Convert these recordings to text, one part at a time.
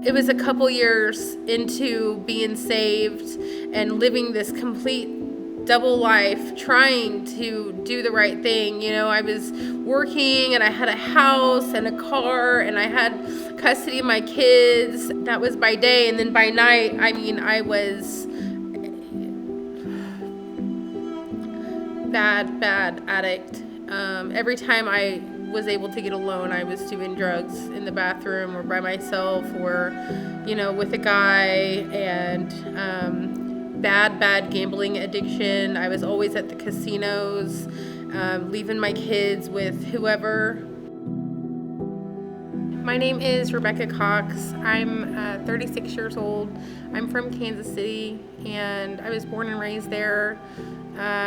It was a couple years into being saved and living this complete double life, trying to do the right thing. I was working and I had a house and a car and I had custody of my kids. That was by day, and then by night, I was bad addict. Every time I was able to get alone, I was doing drugs in the bathroom or by myself or, with a guy, and bad gambling addiction. I was always at the casinos, leaving my kids with whoever. My name is Rebecca Cox. I'm 36 years old. I'm from Kansas City, and I was born and raised there.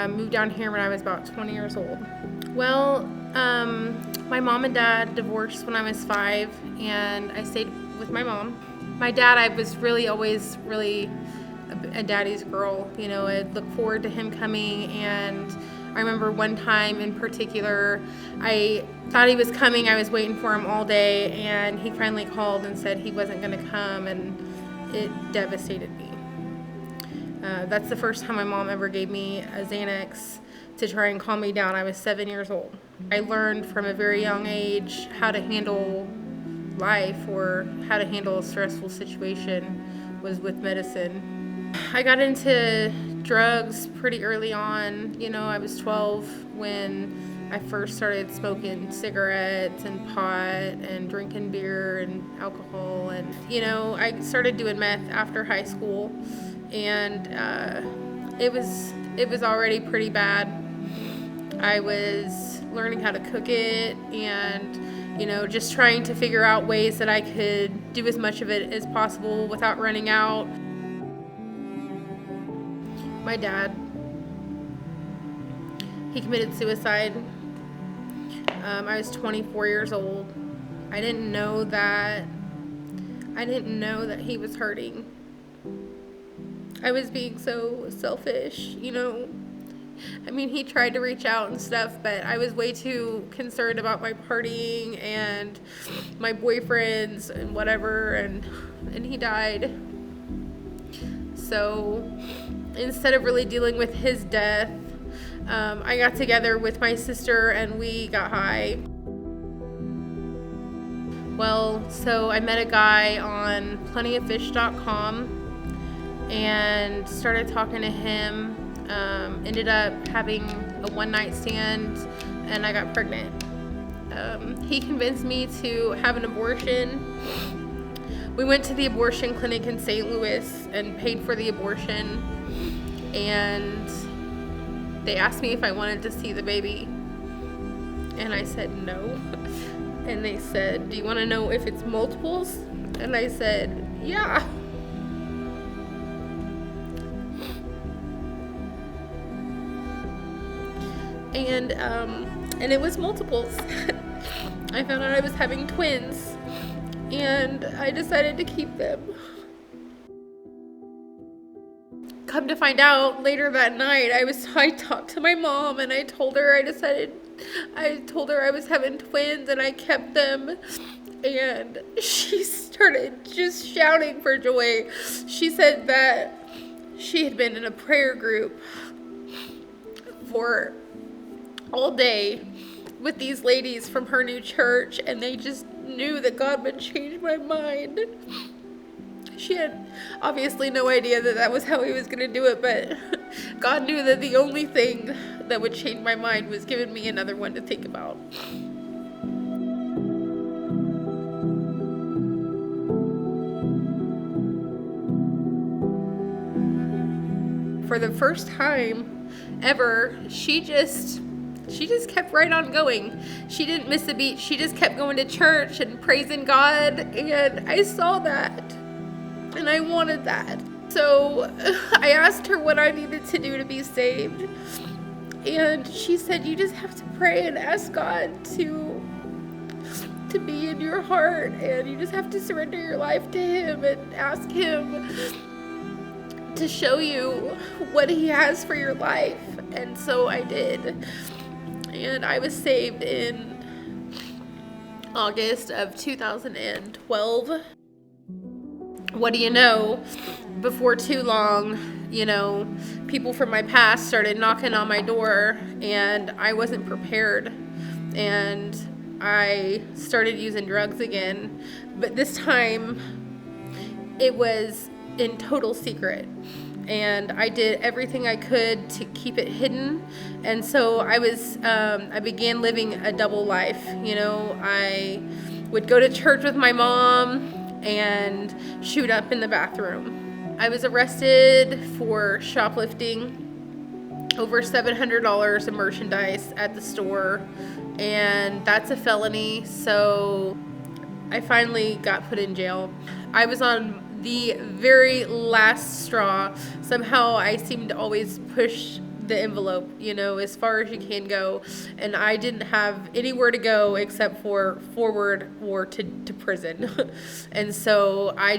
Moved down here when I was about 20 years old. Well, my mom and dad divorced when I was 5, and I stayed with my mom. My dad, I was always a daddy's girl. I'd look forward to him coming, and I remember one time in particular, I thought he was coming. I was waiting for him all day, and he finally called and said he wasn't going to come, and it devastated me. That's the first time my mom ever gave me a Xanax to try and calm me down. I was 7 years old. I learned from a very young age how to handle life or how to handle a stressful situation was with medicine. I got into drugs pretty early on. I was 12 when I first started smoking cigarettes and pot and drinking beer and alcohol. And, I started doing meth after high school, and it was already pretty bad. I was learning how to cook it and, just trying to figure out ways that I could do as much of it as possible without running out. My dad, he committed suicide. I was 24 years old. I didn't know that he was hurting. I was being so selfish, he tried to reach out and stuff, but I was way too concerned about my partying and my boyfriends and whatever, and he died. So instead of really dealing with his death, I got together with my sister and we got high. Well, so I met a guy on plentyoffish.com and started talking to him. Ended up having a one-night stand, and I got pregnant. He convinced me to have an abortion. We went to the abortion clinic in St. Louis and paid for the abortion, and they asked me if I wanted to see the baby, and I said no. And they said, "Do you want to know if it's multiples?" And I said, "Yeah." And it was multiples. I found out I was having twins, and I decided to keep them. Come to find out, later that night, I talked to my mom, and I told her I was having twins, and I kept them. And she started just shouting for joy. She said that she had been in a prayer group for all day with these ladies from her new church, and they just knew that God would change my mind. She had obviously no idea that was how he was going to do it, but God knew that the only thing that would change my mind was giving me another one to think about. For the first time ever, she just kept right on going. She didn't miss a beat. She just kept going to church and praising God, and I saw that, and I wanted that. So I asked her what I needed to do to be saved, and she said, "You just have to pray and ask God to be in your heart, and you just have to surrender your life to Him and ask Him to show you what He has for your life." And so I did. And I was saved in August of 2012. what do you know? Before too long, people from my past started knocking on my door, and I wasn't prepared. And I started using drugs again. But this time, it was in total secret. And I did everything I could to keep it hidden. And so I began living a double life. I would go to church with my mom and shoot up in the bathroom. I was arrested for shoplifting over $700 of merchandise at the store, and that's a felony. So I finally got put in jail. I was on the very last straw. Somehow I seemed to always push the envelope, as far as you can go. And I didn't have anywhere to go except for forward or to prison. And so I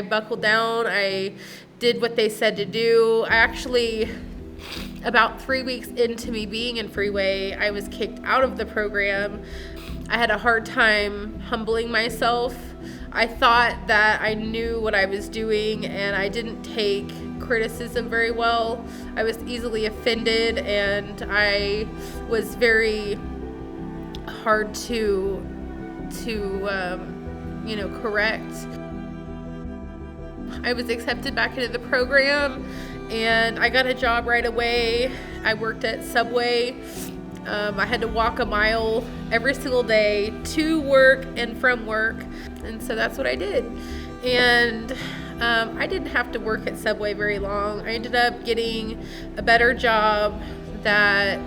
buckled down. I did what they said to do. I actually, about 3 weeks into me being in Freeway, I was kicked out of the program. I had a hard time humbling myself. I thought that I knew what I was doing, and I didn't take criticism very well. I was easily offended, and I was very hard to correct. I was accepted back into the program, and I got a job right away. I worked at Subway. I had to walk a mile every single day to work and from work, and so that's what I did. And I didn't have to work at Subway very long. I ended up getting a better job that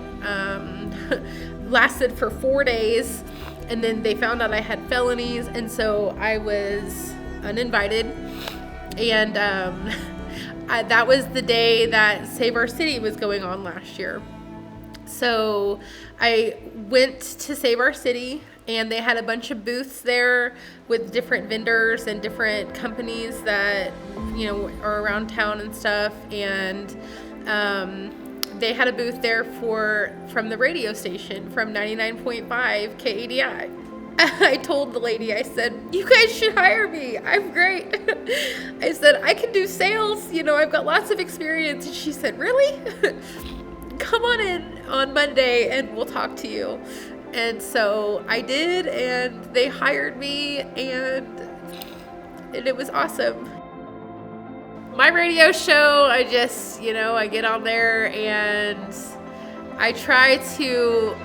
lasted for 4 days, and then they found out I had felonies, and so I was uninvited. And that was the day that Save Our City was going on last year. So I went to Save Our City, and they had a bunch of booths there with different vendors and different companies that, are around town and stuff. And they had a booth there from the radio station, from 99.5 KADI. I told the lady, I said, you guys should hire me. I'm great. I said, I can do sales. I've got lots of experience. And she said, really? Come on in on Monday and we'll talk to you. And so I did, and they hired me, and it was awesome. My radio show, I get on there and I try to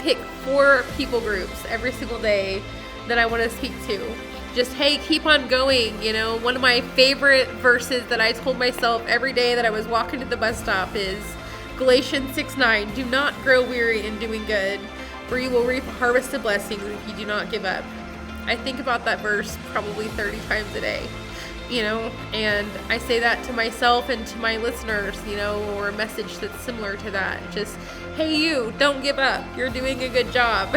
pick 4 people groups every single day that I want to speak to. Just, hey, keep on going. One of my favorite verses that I told myself every day that I was walking to the bus stop is Galatians 6:9. Do not grow weary in doing good, for you will reap a harvest of blessings if you do not give up. I think about that verse probably 30 times a day, and I say that to myself and to my listeners, or a message that's similar to that. Just, hey, you, don't give up. You're doing a good job.